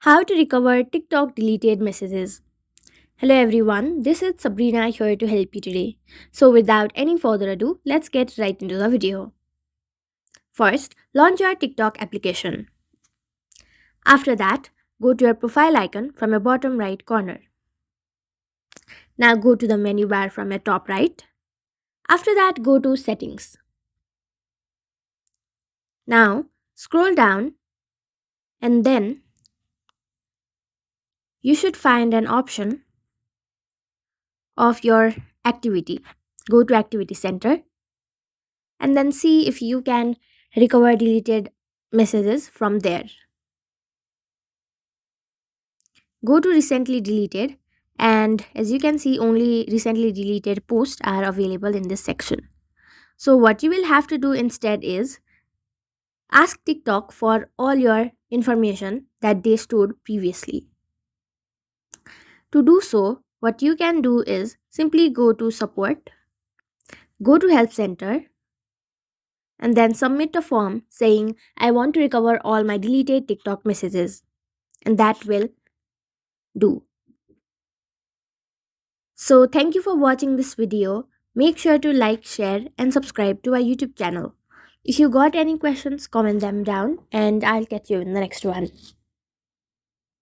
How to recover TikTok deleted messages. Hello everyone, this is Sabrina here to help you today. So without any further ado, let's get right into the video. First, launch your TikTok application. After that, go to your profile icon from your bottom right corner. Now go to the menu bar from your top right. After that, go to settings. Now scroll down and then you should find an option of your activity. Go to activity center and then see if you can recover deleted messages from there. Go to recently deleted, and as you can see, only recently deleted posts are available in this section. So, what you will have to do instead is ask TikTok for all your information that they stored previously. To do so, what you can do is simply go to support, go to help center, and then submit a form saying, I want to recover all my deleted TikTok messages. And that will do. So thank you for watching this video. Make sure to like, share and subscribe to our YouTube channel. If you got any questions, comment them down and I'll catch you in the next one.